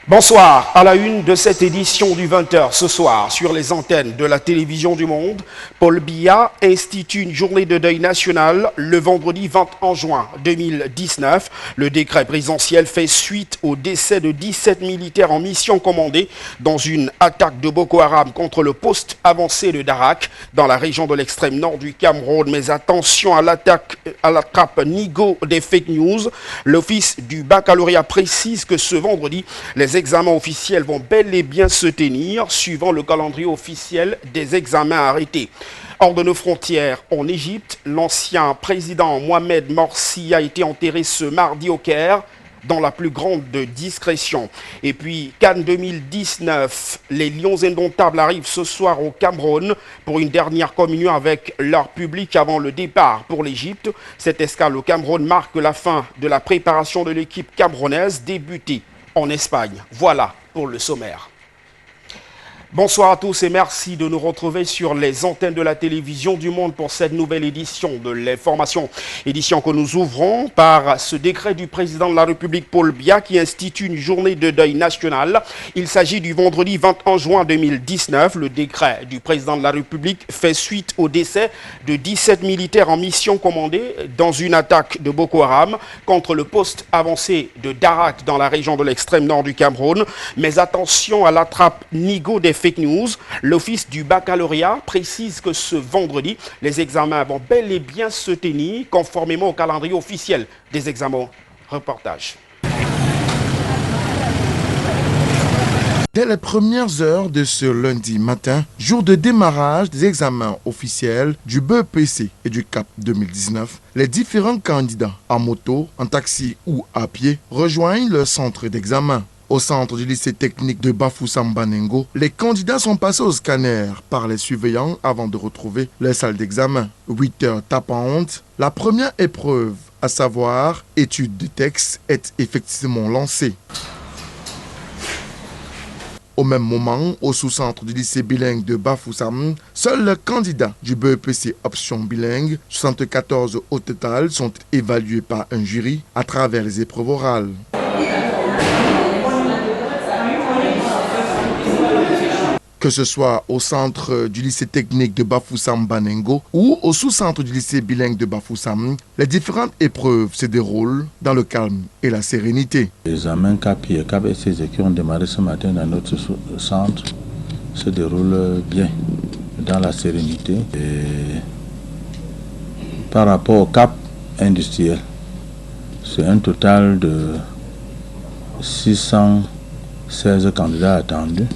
Bonsoir, à la une de cette édition du 20h ce soir sur les antennes de la télévision du monde, Paul Biya institue une journée de deuil national le vendredi 21 juin 2019. Le décret présidentiel fait suite au décès de 17 militaires en mission commandée dans une attaque de Boko Haram contre le poste avancé de Darak dans la région de l'extrême nord du Cameroun. Mais attention à la trappe Nigo des fake news. L'office du baccalauréat précise que ce vendredi, les examens officiels vont bel et bien se tenir, suivant le calendrier officiel des examens arrêtés. Hors de nos frontières, en Égypte, l'ancien président Mohamed Morsi a été enterré ce mardi au Caire, dans la plus grande discrétion. Et puis, Cannes 2019, les Lions indomptables arrivent ce soir au Cameroun pour une dernière communion avec leur public avant le départ pour l'Égypte. Cette escale au Cameroun marque la fin de la préparation de l'équipe camerounaise débutée en Espagne. Voilà pour le sommaire. Bonsoir à tous et merci de nous retrouver sur les antennes de la télévision du monde pour cette nouvelle édition de l'information. Édition que nous ouvrons par ce décret du président de la République Paul Biya qui institue une journée de deuil national. Il s'agit du vendredi 21 juin 2019. Le décret du président de la République fait suite au décès de 17 militaires en mission commandée dans une attaque de Boko Haram contre le poste avancé de Darak dans la région de l'extrême nord du Cameroun. Mais attention à la trappe Nigo des fake news. L'office du baccalauréat précise que ce vendredi, les examens vont bel et bien se tenir conformément au calendrier officiel des examens. Reportage. Dès les premières heures de ce lundi matin, jour de démarrage des examens officiels du BEPC et du CAP 2019, les différents candidats en moto, en taxi ou à pied rejoignent le centre d'examen. Au centre du lycée technique de Bafoussam Banengo, les candidats sont passés au scanner par les surveillants avant de retrouver les salles d'examen. 8 heures tapantes, la première épreuve, à savoir étude de texte, est effectivement lancée. Au même moment, au sous-centre du lycée bilingue de Bafoussam, seuls les candidats du BEPC option bilingue, 74 au total, sont évalués par un jury à travers les épreuves orales. Que ce soit au centre du lycée technique de Bafoussam Banengo ou au sous-centre du lycée bilingue de Bafoussam, les différentes épreuves se déroulent dans le calme et la sérénité. Les examens CAPI et CAP-SCG qui ont démarré ce matin dans notre centre se déroulent bien, dans la sérénité. Et par rapport au CAP industriel, c'est un total de 616 candidats attendus.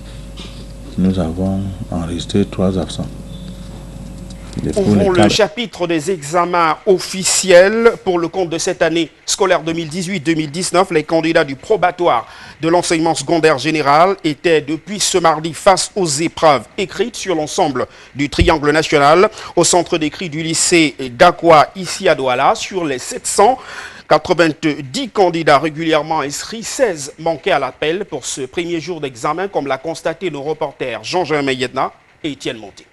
Nous avons enregistré 3 absents. Ouvrons le chapitre des examens officiels pour le compte de cette année scolaire 2018-2019. Les candidats du probatoire de l'enseignement secondaire général étaient depuis ce mardi face aux épreuves écrites sur l'ensemble du triangle national au centre d'écrit du lycée d'Akwa ici à Douala. Sur les 790 candidats régulièrement inscrits, 16 manquaient à l'appel pour ce premier jour d'examen, comme l'a constaté nos reporters Jean-Jean Meyedna et Étienne Monté.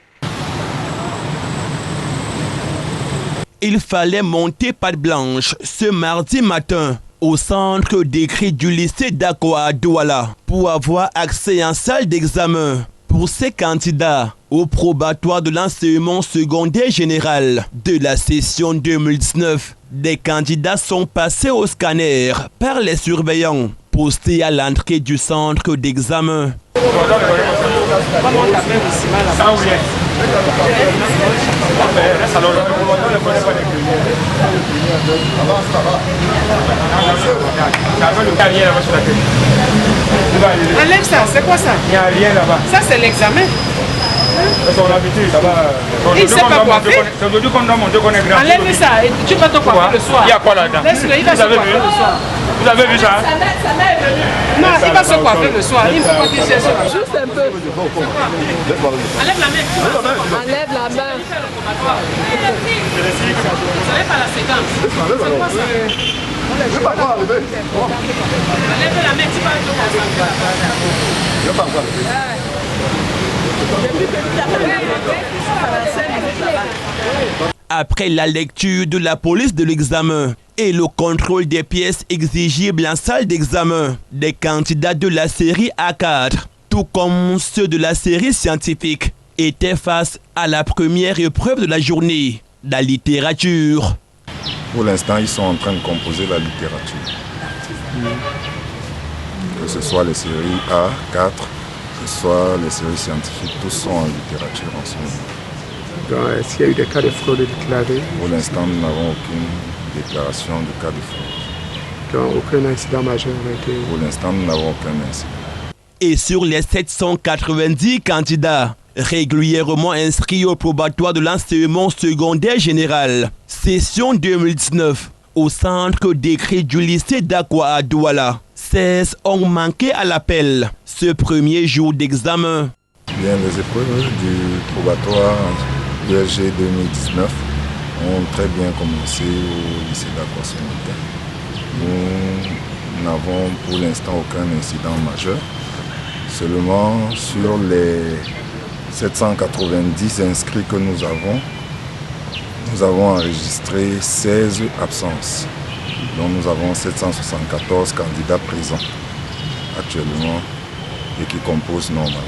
Il fallait monter patte blanche ce mardi matin au centre d'écrit du lycée d'Akwa à Douala pour avoir accès à une salle d'examen. Pour ces candidats au probatoire de l'enseignement secondaire général de la session 2019, des candidats sont passés au scanner par les surveillants postés à l'entrée du centre d'examen. Enlève ça, c'est quoi ça? Il n'y a rien là-bas. Ça c'est l'examen. C'est son habitude, ça va. Il ne sait pas coiffer. C'est aujourd'hui qu'on doit monter qu'on est grand. Enlève ça et tu vas te coiffer le soir. Il y a quoi là-dedans? Laisse-le, il va se coiffer le soir. Vous avez vu ça? Non, il va se coiffer le soir. Il ne faut pas qu'il cherche. Juste un peu. Enlève la main. Enlève la main. Vous savez pas la séquence. C'est quoi ça? Enlève la main, tu vas te coiffer. Après la lecture de la police de l'examen, et le contrôle des pièces exigibles en salle d'examen des candidats de la série A4, tout comme ceux de la série scientifique, étaient face à la première épreuve de la journée, la littérature. Pour l'instant, ils sont en train de composer la littérature. Que ce soit les séries A, 4, que ce soit les séries scientifiques, tous sont en littérature en ce moment. Est-ce qu'il y a eu des cas de fraude déclarés? Pour l'instant, nous n'avons aucune déclaration de cas de fraude. Donc, aucun incident majeur n'a été... Pour l'instant, nous n'avons aucun incident. Et sur les 790 candidats régulièrement inscrits au probatoire de l'enseignement secondaire général, session 2019, au centre d'écrit du lycée d'Akwa à Douala, 16 ont manqué à l'appel ce premier jour d'examen. Bien, les épreuves du probatoire USG 2019 ont très bien commencé au lycée d'Akwa ce matin. Nous n'avons pour l'instant aucun incident majeur. Seulement sur les 790 inscrits que nous avons enregistré 16 absences. Donc nous avons 774 candidats présents actuellement et qui composent normalement.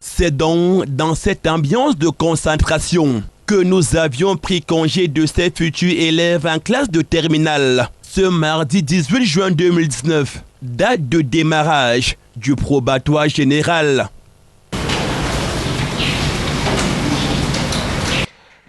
C'est donc dans cette ambiance de concentration que nous avions pris congé de ces futurs élèves en classe de terminale ce mardi 18 juin 2019, date de démarrage du probatoire général.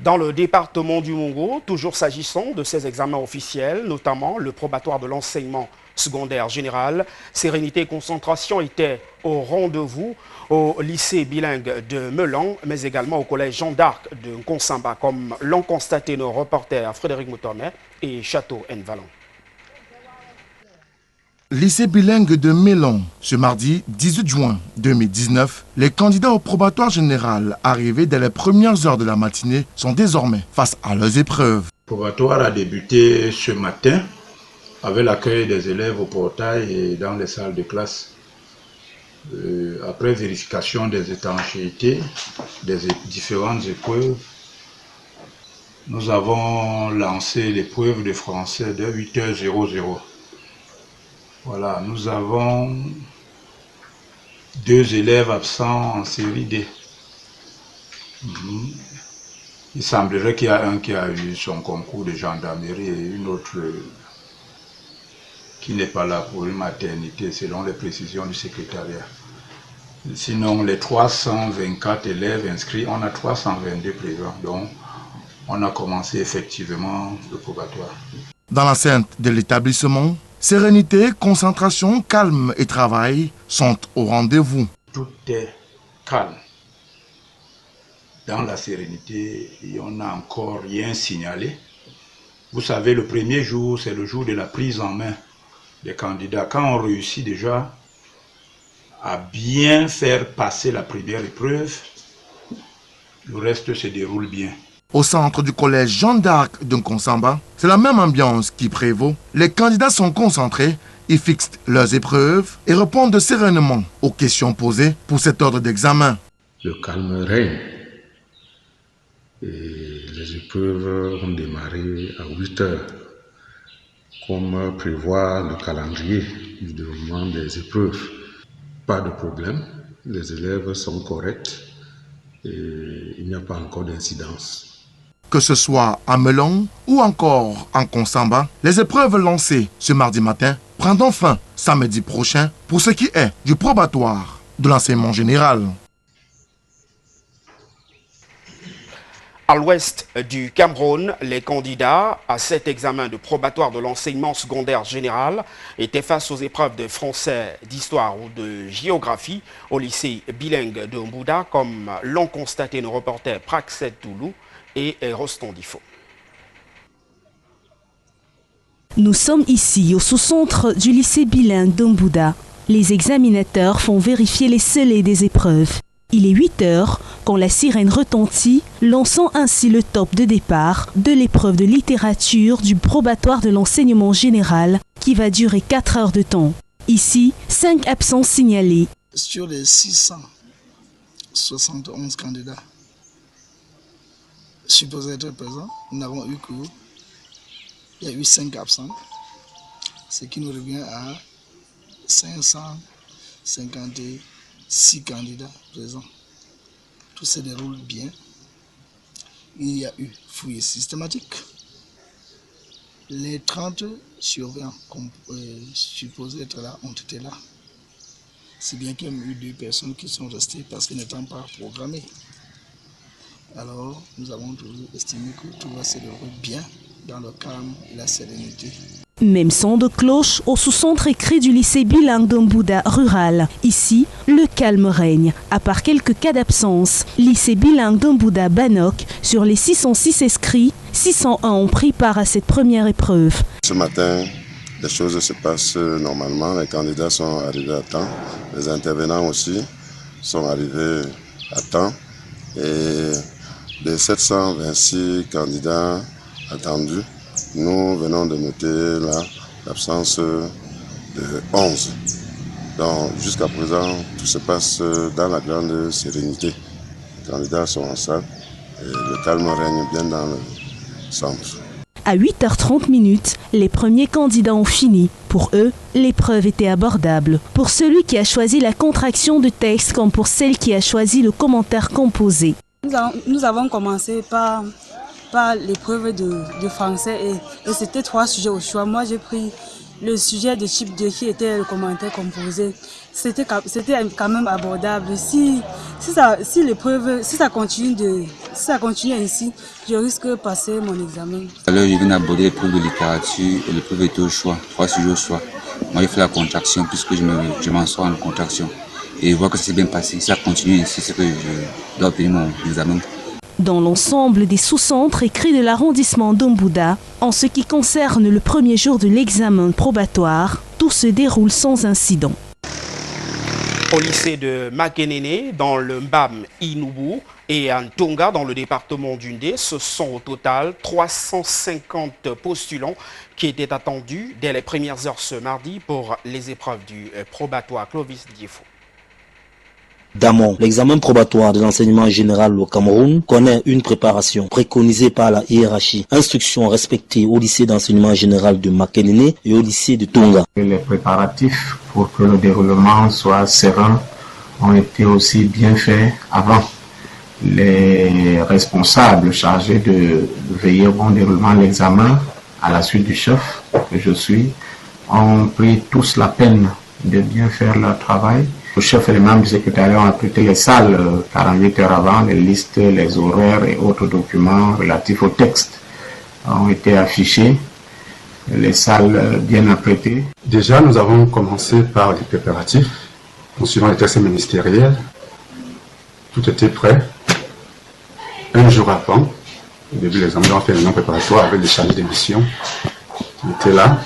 Dans le département du Mongo, toujours s'agissant de ces examens officiels, notamment le probatoire de l'enseignement secondaire général, sérénité et concentration étaient au rendez-vous au lycée bilingue de Melan, mais également au collège Jean d'Arc de Nkonsamba, comme l'ont constaté nos reporters Frédéric Moutornet et Château N. Lycée bilingue de Mélan, ce mardi 18 juin 2019, les candidats au probatoire général arrivés dès les premières heures de la matinée sont désormais face à leurs épreuves. Le probatoire a débuté ce matin avec l'accueil des élèves au portail et dans les salles de classe. Après vérification des étanchéités des différentes épreuves, nous avons lancé l'épreuve de français de 8h00. Voilà, nous avons 2 élèves absents en série D. Il semblerait qu'il y a un qui a eu son concours de gendarmerie et une autre qui n'est pas là pour une maternité, selon les précisions du secrétariat. Sinon, les 324 élèves inscrits, on a 322 présents. Donc, on a commencé effectivement le probatoire. Dans l'enceinte de l'établissement, sérénité, concentration, calme et travail sont au rendez-vous. Tout est calme. Dans la sérénité, on n'a encore rien signalé. Vous savez, le premier jour, c'est le jour de la prise en main des candidats. Quand on réussit déjà à bien faire passer la première épreuve, le reste se déroule bien. Au centre du collège Jean d'Arc de Nkonsamba, c'est la même ambiance qui prévaut. Les candidats sont concentrés, ils fixent leurs épreuves et répondent sereinement aux questions posées pour cet ordre d'examen. Le calme règne. Et les épreuves ont démarré à 8 heures, comme prévoit le calendrier du déroulement des épreuves. Pas de problème, les élèves sont corrects et il n'y a pas encore d'incidence. Que ce soit à Melon ou encore en Nkonsamba, les épreuves lancées ce mardi matin prendront fin samedi prochain pour ce qui est du probatoire de l'enseignement général. À l'ouest du Cameroun, les candidats à cet examen de probatoire de l'enseignement secondaire général étaient face aux épreuves de français, d'histoire ou de géographie au lycée bilingue de Mbouda, comme l'ont constaté nos reporters Praxet Toulou et Roston Difo. Nous sommes ici au sous-centre du lycée bilingue d'Mbouda. Les examinateurs font vérifier les scellés des épreuves. Il est 8 heures quand la sirène retentit, lançant ainsi le top de départ de l'épreuve de littérature du probatoire de l'enseignement général qui va durer 4 heures de temps. Ici, 5 absences signalées. Sur les 671 candidats supposés être présents, nous n'avons eu que il y a eu 5 absents, ce qui nous revient à 556 candidats présents. Tout se déroule bien. Il y a eu fouille systématique. Les 30 surveillants supposés être là ont été là. C'est bien qu'il y a eu 2 personnes qui sont restées parce qu'elles n'étaient pas programmées. Alors, nous avons toujours estimé que tout va se dérouler bien dans le calme et la sérénité. Même son de cloche au sous-centre écrit du lycée bilingue d'Ombouda rural. Ici, le calme règne. À part quelques cas d'absence, lycée bilingue d'Ombouda Banok, sur les 606 inscrits, 601 ont pris part à cette première épreuve. Ce matin, les choses se passent normalement. Les candidats sont arrivés à temps. Les intervenants aussi sont arrivés à temps. Et des 726 candidats attendus, nous venons de noter l'absence de 11. Donc jusqu'à présent, tout se passe dans la grande sérénité. Les candidats sont en salle et le calme règne bien dans le centre. À 8h30, les premiers candidats ont fini. Pour eux, l'épreuve était abordable. Pour celui qui a choisi la contraction de texte comme pour celle qui a choisi le commentaire composé. Nous avons commencé par l'épreuve de français et c'était 3 sujets au choix. Moi, j'ai pris le sujet de type 2 qui était le commentaire composé. C'était quand même abordable. Si ça continue ainsi, je risque de passer mon examen. Alors, je viens d'aborder l'épreuve de littérature et l'épreuve était au choix, 3 sujets au choix. Moi, j'ai fait la contraction puisque je m'en sors en contraction. Et je vois que ça s'est bien passé. Si ça continue ainsi, c'est que je dois obtenir mon examen. Dans l'ensemble des sous-centres écrits de l'arrondissement d'Ombouda, en ce qui concerne le premier jour de l'examen probatoire, tout se déroule sans incident. Au lycée de Makenene, dans le Mbam Inubu et à Ntonga, dans le département d'Undé, ce sont au total 350 postulants qui étaient attendus dès les premières heures ce mardi pour les épreuves du probatoire. Clovis Diefo. D'amont, l'examen probatoire de l'enseignement général au Cameroun connaît une préparation préconisée par la hiérarchie. Instructions respectées au lycée d'enseignement général de Makenene et au lycée de Tonga. Les préparatifs pour que le déroulement soit serein ont été aussi bien faits avant. Les responsables chargés de veiller au bon déroulement de l'examen, à la suite du chef que je suis, ont pris tous la peine de bien faire leur travail. Le chef et les membres du secrétariat ont apprêté les salles 48 heures avant, les listes, les horaires et autres documents relatifs au texte ont été affichés, les salles bien apprêtées. Déjà, nous avons commencé par les préparatifs, en suivant les textes ministériels. Tout était prêt. Un jour avant, au début de l'examen, on a fait un non préparatoire avec les chargés de mission qui étaient là.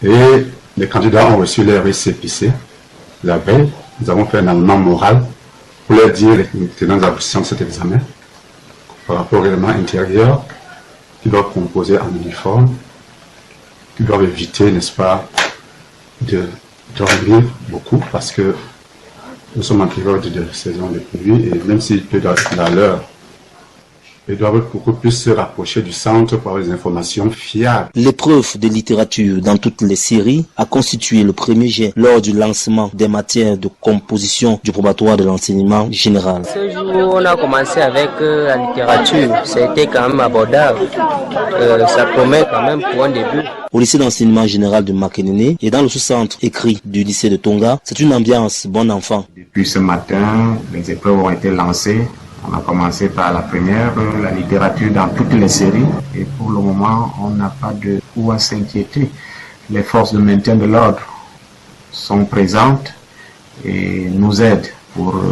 Et les candidats ont reçu leur récépissé. La veille, nous avons fait un amendement moral pour leur dire les tenants aboutissants de cet examen par rapport au règlement intérieur qui doivent composer en uniforme, qui doivent éviter, n'est-ce pas, de dormir beaucoup parce que nous sommes en période de saison de pluie et même s'il peut être à l'heure, ils doivent beaucoup plus se rapprocher du centre pour avoir des informations fiables. L'épreuve de littérature dans toutes les séries a constitué le premier jet lors du lancement des matières de composition du probatoire de l'enseignement général. Ce jour, on a commencé avec la littérature. C'était quand même abordable. Ça promet quand même pour un début. Au lycée d'enseignement général de Makenene et dans le sous-centre écrit du lycée de Tonga, c'est une ambiance bon enfant. Depuis ce matin, les épreuves ont été lancées. On a commencé par la première, la littérature dans toutes les séries. Et pour le moment, on n'a pas de quoi s'inquiéter. Les forces de maintien de l'ordre sont présentes et nous aident pour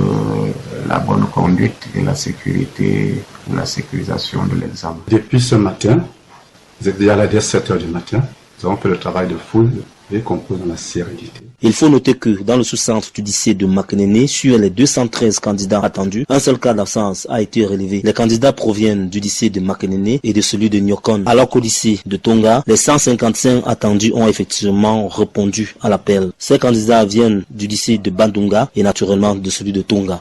la bonne conduite et la sécurité, la sécurisation de l'examen. Depuis ce matin, vous êtes déjà là dès 7 h du matin. Nous avons fait le travail de foule et compose dans la sérénité. Il faut noter que dans le sous-centre du lycée de Makenene, sur les 213 candidats attendus, un seul cas d'absence a été relevé. Les candidats proviennent du lycée de Makenene et de celui de Nyokon. Alors qu'au lycée de Tonga, les 155 attendus ont effectivement répondu à l'appel. Ces candidats viennent du lycée de Bandunga et naturellement de celui de Tonga.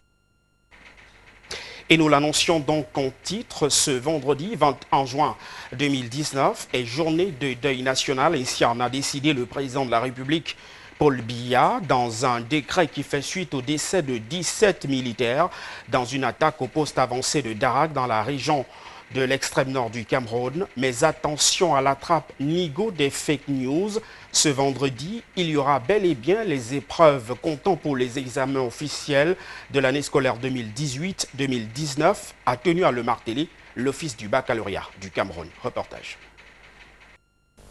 Et nous l'annoncions donc en titre, ce vendredi 21 juin 2019 est journée de deuil national. Ainsi en a décidé le président de la République, Paul Biya, dans un décret qui fait suite au décès de 17 militaires dans une attaque au poste avancé de Darak dans la région de l'extrême nord du Cameroun. Mais attention à la trappe Nigo des fake news. Ce vendredi, il y aura bel et bien les épreuves comptant pour les examens officiels de l'année scolaire 2018-2019, a tenu à le marteler l'Office du baccalauréat du Cameroun. Reportage.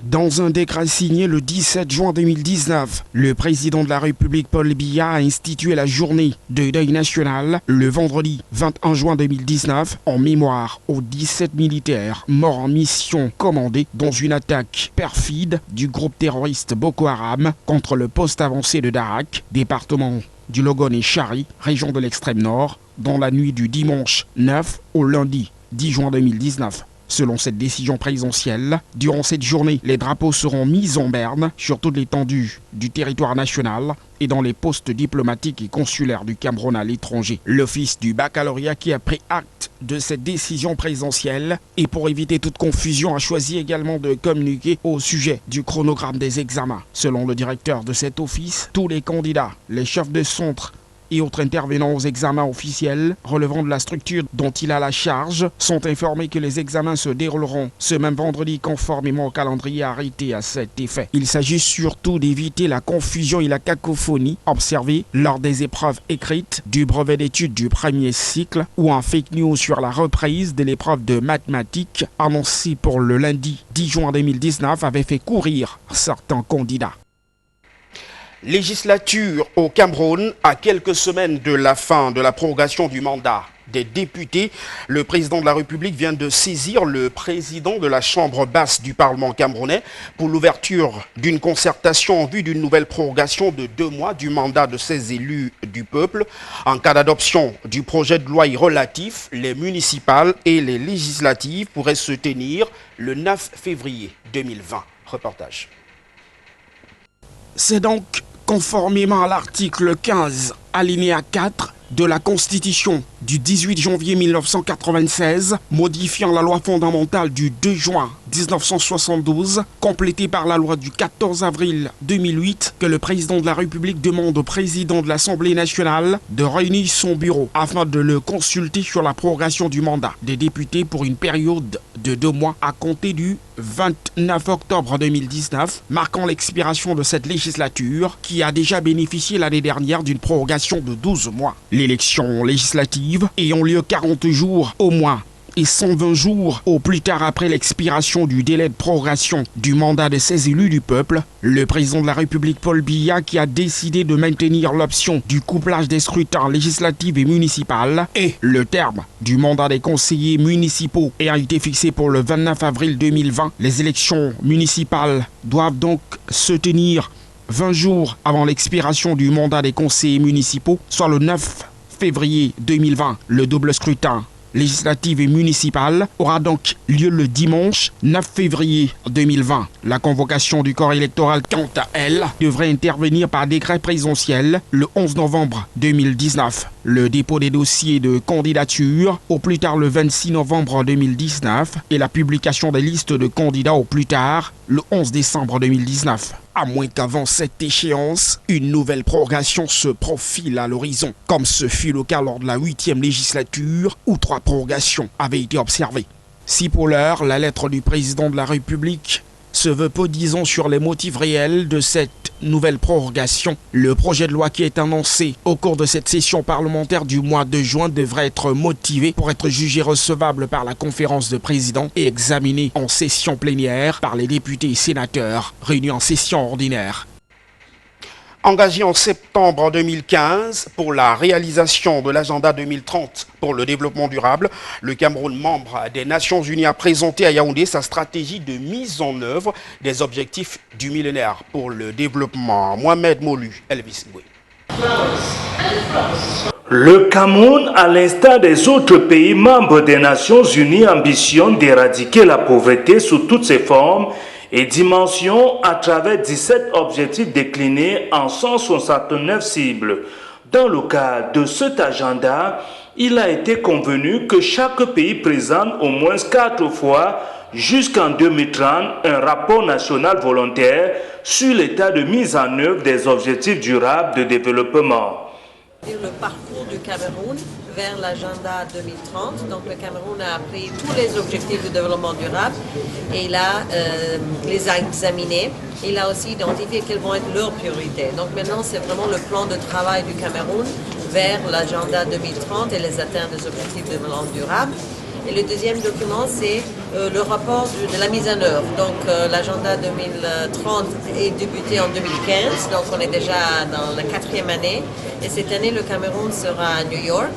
Dans un décret signé le 17 juin 2019, le président de la République Paul Biya a institué la journée de deuil national le vendredi 21 juin 2019 en mémoire aux 17 militaires morts en mission commandée dans une attaque perfide du groupe terroriste Boko Haram contre le poste avancé de Darak, département du Logone et Chari, région de l'extrême nord, dans la nuit du dimanche 9 au lundi 10 juin 2019. Selon cette décision présidentielle, durant cette journée, les drapeaux seront mis en berne sur toute l'étendue du territoire national et dans les postes diplomatiques et consulaires du Cameroun à l'étranger. L'Office du baccalauréat qui a pris acte de cette décision présidentielle et pour éviter toute confusion a choisi également de communiquer au sujet du chronogramme des examens. Selon le directeur de cet office, tous les candidats, les chefs de centre et autres intervenants aux examens officiels relevant de la structure dont il a la charge sont informés que les examens se dérouleront ce même vendredi conformément au calendrier arrêté à cet effet. Il s'agit surtout d'éviter la confusion et la cacophonie observée lors des épreuves écrites du brevet d'études du premier cycle ou un fake news sur la reprise de l'épreuve de mathématiques annoncée pour le lundi 10 juin 2019 avait fait courir certains candidats. Législature au Cameroun, à quelques semaines de la fin de la prorogation du mandat des députés, le président de la République vient de saisir le président de la Chambre basse du Parlement camerounais pour l'ouverture d'une concertation en vue d'une nouvelle prorogation de 2 mois du mandat de ces élus du peuple. En cas d'adoption du projet de loi relatif, les municipales et les législatives pourraient se tenir le 9 février 2020. Reportage. C'est donc conformément à l'article 15, alinéa 4 de la Constitution du 18 janvier 1996, modifiant la loi fondamentale du 2 juin 1972, complétée par la loi du 14 avril 2008, que le président de la République demande au président de l'Assemblée nationale de réunir son bureau afin de le consulter sur la prorogation du mandat des députés pour une période de 2 mois à compter du 29 octobre 2019, marquant l'expiration de cette législature qui a déjà bénéficié l'année dernière d'une prorogation de 12 mois. L'élection législative ayant lieu 40 jours au moins et 120 jours au plus tard après l'expiration du délai de prorogation du mandat de ces élus du peuple, le président de la République Paul Biya, qui a décidé de maintenir l'option du couplage des scrutins législatifs et municipaux et le terme du mandat des conseillers municipaux ayant été fixé pour le 29 avril 2020. Les élections municipales doivent donc se tenir 20 jours avant l'expiration du mandat des conseillers municipaux, soit le 9 février 2020. Le double scrutin législative et municipale aura donc lieu le dimanche 9 février 2020. La convocation du corps électoral, quant à elle, devrait intervenir par décret présidentiel le 11 novembre 2019. Le dépôt des dossiers de candidature au plus tard le 26 novembre 2019 et la publication des listes de candidats au plus tard le 11 décembre 2019. À moins qu'avant cette échéance, une nouvelle prorogation se profile à l'horizon, comme ce fut le cas lors de la 8e législature où 3 prorogations avaient été observées. Si pour l'heure, la lettre du président de la République se veut peu disant sur les motifs réels de cette nouvelle prorogation, le projet de loi qui est annoncé au cours de cette session parlementaire du mois de juin devrait être motivé pour être jugé recevable par la conférence de présidents et examiné en session plénière par les députés et sénateurs réunis en session ordinaire. Engagé en septembre 2015 pour la réalisation de l'agenda 2030 pour le développement durable, le Cameroun, membre des Nations Unies, a présenté à Yaoundé sa stratégie de mise en œuvre des objectifs du millénaire pour le développement. Mohamed Molu, Elvis Ngwe. Le Cameroun, à l'instar des autres pays membres des Nations Unies, ambitionne d'éradiquer la pauvreté sous toutes ses formes et dimensions à travers 17 objectifs déclinés en 169 cibles. Dans le cadre de cet agenda, il a été convenu que chaque pays présente au moins 4 fois jusqu'en 2030 un rapport national volontaire sur l'état de mise en œuvre des objectifs durables de développement. Le parcours du Cameroun vers l'agenda 2030. Donc le Cameroun a pris tous les objectifs de développement durable et il a les a examinés. Il a aussi identifié quelles vont être leurs priorités. Donc maintenant c'est vraiment le plan de travail du Cameroun vers l'agenda 2030 et les atteintes des objectifs de développement durable. Et le deuxième document, c'est le rapport de la mise en œuvre. Donc l'agenda 2030 est débuté en 2015, donc on est déjà dans la 4e année. Et cette année, le Cameroun sera à New York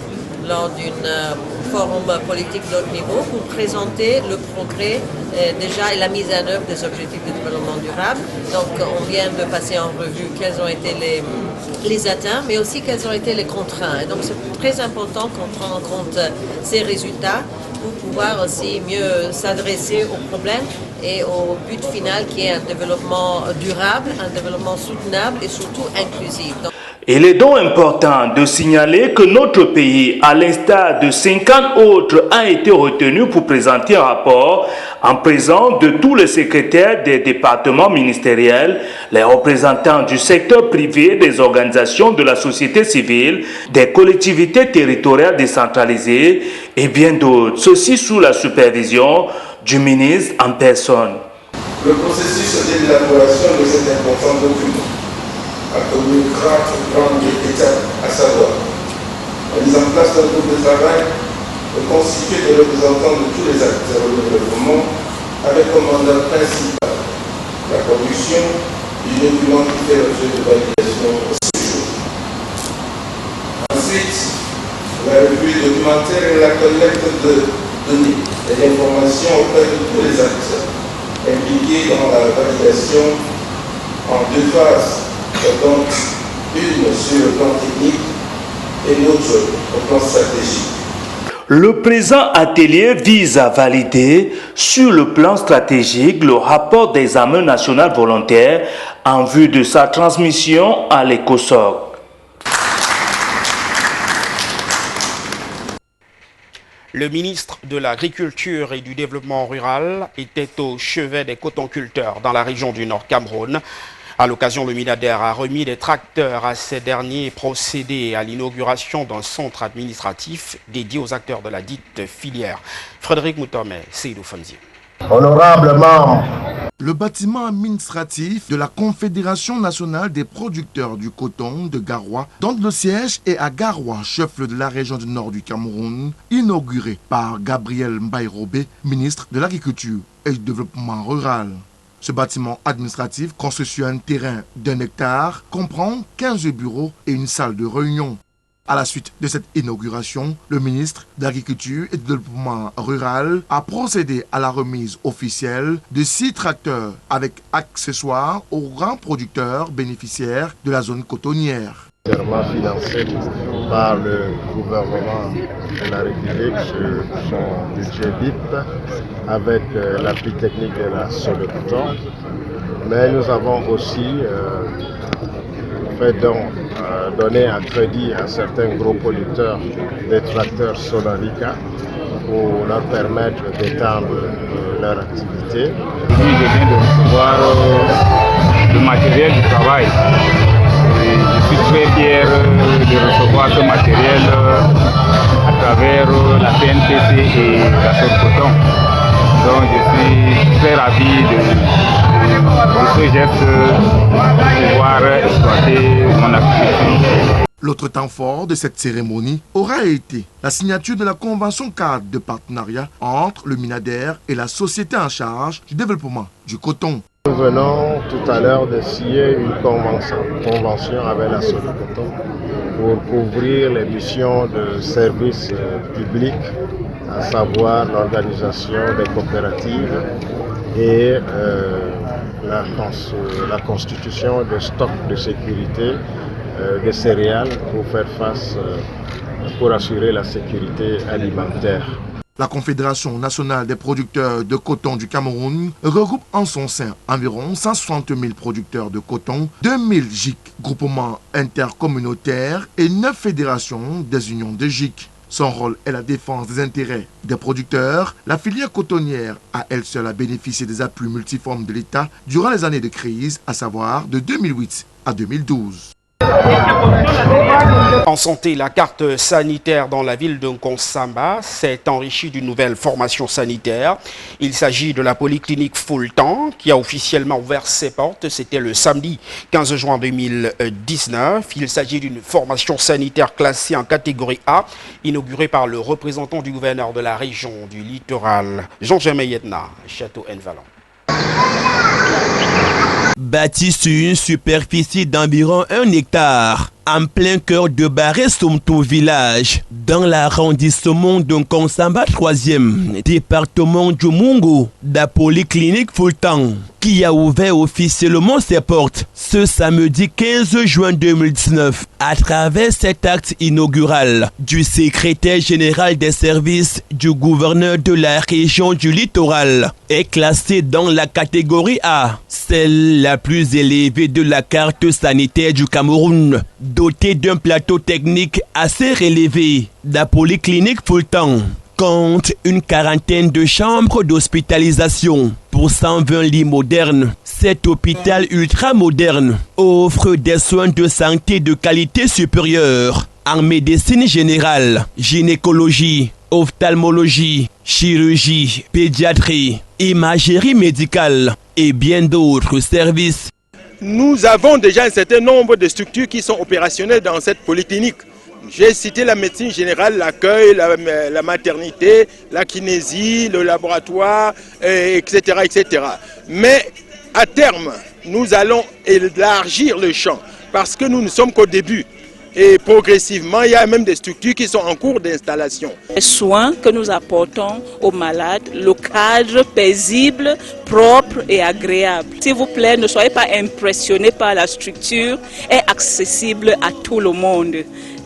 lors d'un forum politique d'autre niveau pour présenter le progrès déjà et la mise en œuvre des objectifs de développement durable. Donc on vient de passer en revue quels ont été les atteints, mais aussi quels ont été les contraintes. Et donc c'est très important qu'on prenne en compte ces résultats pour pouvoir aussi mieux s'adresser aux problèmes et au but final qui est un développement durable, un développement soutenable et surtout inclusif. Il est donc important de signaler que notre pays, à l'instar de 50 autres, a été retenu pour présenter un rapport en présence de tous les secrétaires des départements ministériels, les représentants du secteur privé, des organisations de la société civile, des collectivités territoriales décentralisées et bien d'autres. Ceci sous la supervision du ministre en personne. Le processus d'élaboration de cet important document a connu 4 grandes étapes, à savoir la mise en place d'un groupe de travail constitué de représentants de tous les acteurs du développement avec comme mandat principal la production du document qui fait l'objet de validation au séjour. Ensuite, la revue documentaire et la collecte de données et d'informations auprès de tous les acteurs impliqués dans la validation en 2 phases. Donc, une sur le plan technique et l'autre au plan stratégique. Le présent atelier vise à valider sur le plan stratégique le rapport d'examen national volontaire en vue de sa transmission à l'ECOSOC. Le ministre de l'Agriculture et du Développement rural était au chevet des cotonculteurs dans la région du Nord Cameroun. À l'occasion, le milliardaire a remis des tracteurs à ces derniers et procédé à l'inauguration d'un centre administratif dédié aux acteurs de la dite filière. Frédéric Moutomé, Seydou Fonzi. Honorable membre. Le bâtiment administratif de la Confédération nationale des producteurs du coton de Garoua, dont le siège est à Garoua, chef-lieu de la région du nord du Cameroun, inauguré par Gabriel Mbaye-Robé, ministre de l'Agriculture et du Développement rural. Ce bâtiment administratif, construit sur un terrain d'1 hectare, comprend 15 bureaux et une salle de réunion. À la suite de cette inauguration, le ministre de l'Agriculture et du Développement rural a procédé à la remise officielle de 6 tracteurs avec accessoires aux grands producteurs bénéficiaires de la zone cotonnière. Financé par le gouvernement de la République sur son budget BIP avec l'appui technique de la Solecoton. Mais nous avons aussi donné un crédit à certains gros producteurs des tracteurs Sonarica pour leur permettre d'étendre leur activité. Je viens de recevoir le matériel du travail. Je suis très fier de recevoir ce matériel à travers la PNPC et la Solecoton. Donc je suis très ravi de ce geste de pouvoir exploiter mon activité. L'autre temps fort de cette cérémonie aura été la signature de la convention cadre de partenariat entre le MINADER et la société en charge du développement du coton. Nous venons tout à l'heure de signer une convention avec la Solecoton pour couvrir les missions de service public, à savoir l'organisation des coopératives et la constitution de stocks de sécurité des céréales pour assurer la sécurité alimentaire. La Confédération nationale des producteurs de coton du Cameroun regroupe en son sein environ 160 000 producteurs de coton, 2000 GIC, groupements intercommunautaires et 9 fédérations des unions de GIC. Son rôle est la défense des intérêts des producteurs. La filière cotonnière à elle seule a bénéficié des appuis multiformes de l'État durant les années de crise, à savoir de 2008 à 2012. En santé, la carte sanitaire dans la ville de Nkonsamba s'est enrichie d'une nouvelle formation sanitaire. Il s'agit de la polyclinique Full-Temps qui a officiellement ouvert ses portes. C'était le samedi 15 juin 2019. Il s'agit d'une formation sanitaire classée en catégorie A, inaugurée par le représentant du gouverneur de la région du littoral, Jean-Germain Yetna, Château-N-Valent. Bâti sur une superficie d'environ 1 hectare, en plein cœur de Barré-Somto village, dans l'arrondissement de Nkonsamba 3e, département du Mungo, la polyclinique Full-Temps, qui a ouvert officiellement ses portes ce samedi 15 juin 2019 à travers cet acte inaugural du secrétaire général des services du gouverneur de la région du littoral, est classée dans la catégorie A, celle la plus élevée de la carte sanitaire du Cameroun, dotée d'un plateau technique assez relevé. La polyclinique Full-Temps compte une quarantaine de chambres d'hospitalisation pour 120 lits modernes. Cet hôpital ultra moderne offre des soins de santé de qualité supérieure en médecine générale, gynécologie, ophtalmologie, chirurgie, pédiatrie, imagerie médicale et bien d'autres services. Nous avons déjà un certain nombre de structures qui sont opérationnelles dans cette polyclinique. J'ai cité la médecine générale, l'accueil, la maternité, la kinésie, le laboratoire, etc., etc. Mais à terme, nous allons élargir le champ parce que nous ne sommes qu'au début. Et progressivement, il y a même des structures qui sont en cours d'installation. Les soins que nous apportons aux malades, le cadre paisible, propre et agréable. S'il vous plaît, ne soyez pas impressionnés par la structure, est accessible à tout le monde.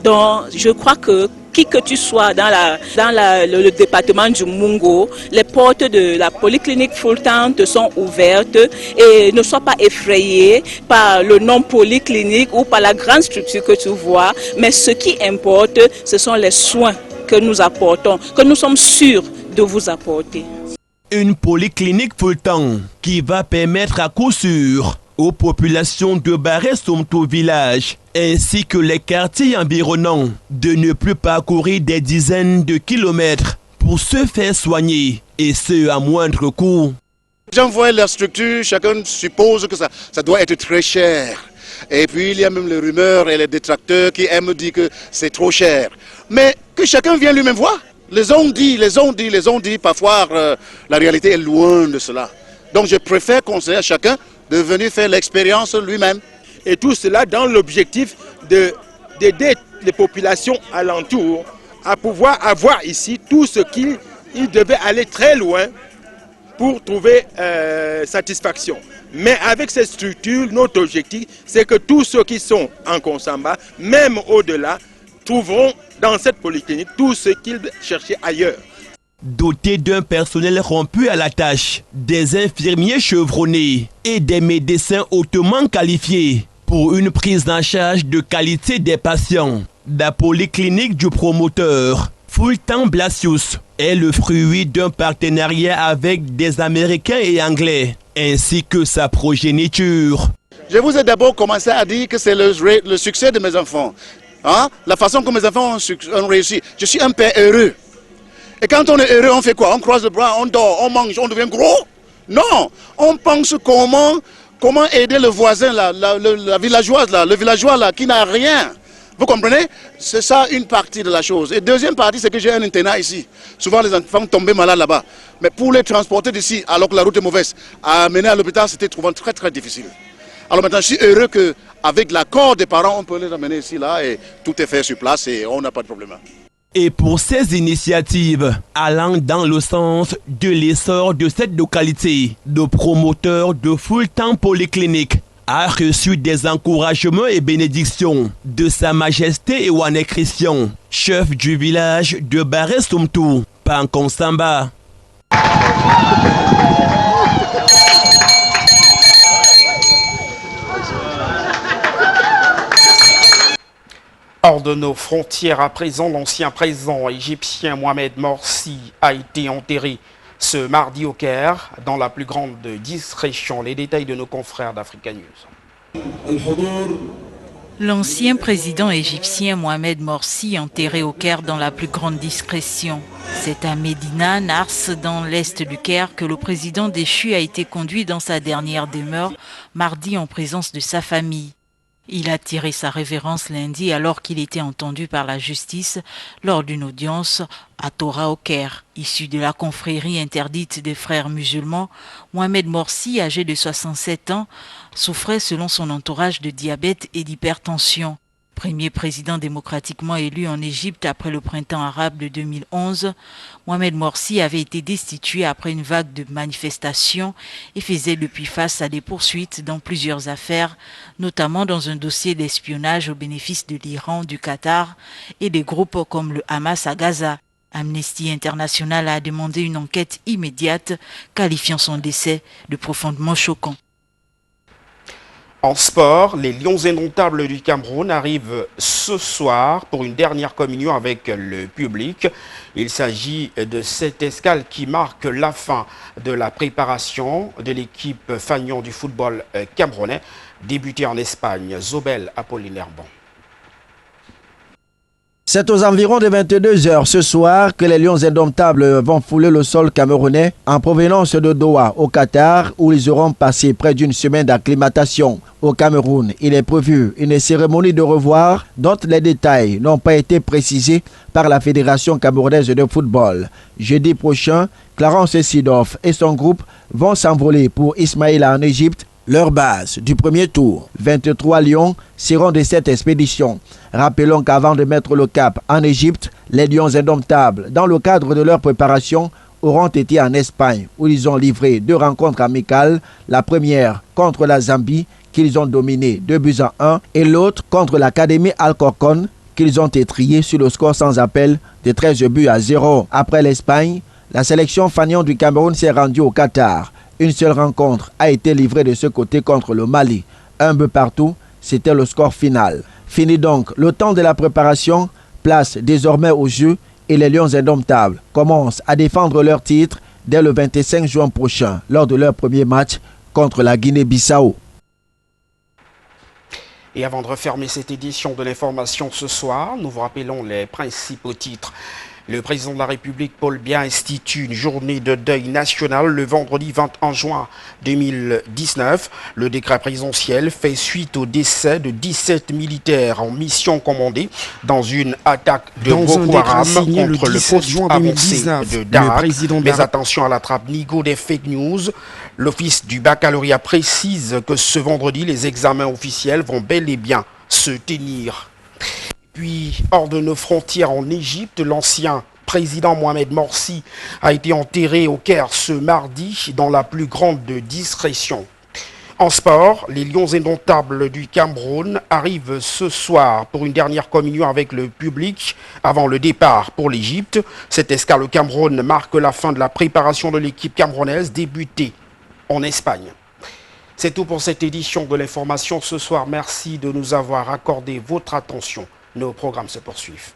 Donc, je crois que qui que tu sois dans le département du Mungo, les portes de la polyclinique Full-Temps te sont ouvertes et ne sois pas effrayé par le nom polyclinique ou par la grande structure que tu vois, mais ce qui importe, ce sont les soins que nous apportons, que nous sommes sûrs de vous apporter. Une polyclinique Full-Temps qui va permettre à coup sûr aux populations de Barré-Somto village ainsi que les quartiers environnants de ne plus parcourir des dizaines de kilomètres pour se faire soigner et ce à moindre coût. Les gens voient la structure, chacun suppose que ça doit être très cher. Et puis il y a même les rumeurs et les détracteurs qui aiment dire que c'est trop cher. Mais que chacun vienne lui-même voir. Les ont dit, parfois la réalité est loin de cela. Donc je préfère conseiller à chacun de venir faire l'expérience lui-même. Et tout cela dans l'objectif d'aider les populations alentours à pouvoir avoir ici tout ce qu'ils devaient aller très loin pour trouver satisfaction. Mais avec cette structure, notre objectif, c'est que tous ceux qui sont en Nkonsamba, même au-delà, trouveront dans cette polyclinique tout ce qu'ils cherchaient ailleurs. Doté d'un personnel rompu à la tâche, des infirmiers chevronnés et des médecins hautement qualifiés pour une prise en charge de qualité des patients. La polyclinique du promoteur Full-Temps Blasius est le fruit d'un partenariat avec des Américains et Anglais, ainsi que sa progéniture. Je vous ai d'abord commencé à dire que c'est le succès de mes enfants. Hein? La façon que mes enfants ont réussi. Je suis un père heureux. Et quand on est heureux, on fait quoi? On croise le bras, on dort, on mange, on devient gros? Non, on pense comment aider le voisin, la villageoise, le villageois là, qui n'a rien. Vous comprenez? C'est ça une partie de la chose. Et deuxième partie, c'est que j'ai un internat ici. Souvent les enfants tombent malades là-bas. Mais pour les transporter d'ici, alors que la route est mauvaise, à amener à l'hôpital, c'était souvent très très difficile. Alors maintenant, je suis heureux qu'avec l'accord des parents, on peut les amener ici, là, et tout est fait sur place et on n'a pas de problème. Et pour ces initiatives allant dans le sens de l'essor de cette localité, le promoteur de Full-Temps Polyclinique a reçu des encouragements et bénédictions de Sa Majesté Ewane Christian, chef du village de Barré-Somto, Nkonsamba. Hors de nos frontières à présent, l'ancien président égyptien Mohamed Morsi a été enterré ce mardi au Caire dans la plus grande discrétion. Les détails de nos confrères d'Africa News. L'ancien président égyptien Mohamed Morsi enterré au Caire dans la plus grande discrétion. C'est à Médina, Nars, dans l'est du Caire, que le président déchu a été conduit dans sa dernière demeure mardi en présence de sa famille. Il a tiré sa révérence lundi alors qu'il était entendu par la justice lors d'une audience à Torah au Caire. Issu de la confrérie interdite des frères musulmans, Mohamed Morsi, âgé de 67 ans, souffrait selon son entourage de diabète et d'hypertension. Premier président démocratiquement élu en Égypte après le printemps arabe de 2011, Mohamed Morsi avait été destitué après une vague de manifestations et faisait depuis face à des poursuites dans plusieurs affaires, notamment dans un dossier d'espionnage au bénéfice de l'Iran, du Qatar et des groupes comme le Hamas à Gaza. Amnesty International a demandé une enquête immédiate, qualifiant son décès de profondément choquant. En sport, les Lions indomptables du Cameroun arrivent ce soir pour une dernière communion avec le public. Il s'agit de cette escale qui marque la fin de la préparation de l'équipe fanion du football camerounais, débutée en Espagne. Zobel Apollinaire Bon. C'est aux environs de 22 h ce soir que les Lions indomptables vont fouler le sol camerounais en provenance de Doha, au Qatar, où ils auront passé près d'une semaine d'acclimatation. Au Cameroun, il est prévu une cérémonie de revoir dont les détails n'ont pas été précisés par la Fédération camerounaise de football. Jeudi prochain, Clarence Seedorf et son groupe vont s'envoler pour Ismaïla en Égypte, leur base du premier tour. 23 lions seront de cette expédition. Rappelons qu'avant de mettre le cap en Égypte, les Lions indomptables, dans le cadre de leur préparation, auront été en Espagne, où ils ont livré 2 rencontres amicales, la première contre la Zambie, qu'ils ont dominé 2-1, et l'autre contre l'Académie Alcorcón, qu'ils ont étrié sur le score sans appel de 13-0. Après l'Espagne, la sélection fanion du Cameroun s'est rendue au Qatar. Une seule rencontre a été livrée de ce côté contre le Mali. 1 but partout, c'était le score final. Fini donc le temps de la préparation, place désormais au jeu et les Lions indomptables commencent à défendre leur titre dès le 25 juin prochain lors de leur premier match contre la Guinée-Bissau. Et avant de refermer cette édition de l'information ce soir, nous vous rappelons les principaux titres. Le président de la République, Paul Biya, institue une journée de deuil national le vendredi 21 juin 2019. Le décret présidentiel fait suite au décès de 17 militaires en mission commandée dans une attaque de Boko Haram contre le poste avancé de Darak. Mais attention à la trappe Nigo des fake news. L'office du baccalauréat précise que ce vendredi, les examens officiels vont bel et bien se tenir. Puis, hors de nos frontières en Égypte, l'ancien président Mohamed Morsi a été enterré au Caire ce mardi dans la plus grande discrétion. En sport, les Lions indomptables du Cameroun arrivent ce soir pour une dernière communion avec le public avant le départ pour l'Égypte. Cette escale au Cameroun marque la fin de la préparation de l'équipe camerounaise débutée en Espagne. C'est tout pour cette édition de l'information ce soir. Merci de nous avoir accordé votre attention. Nos programmes se poursuivent.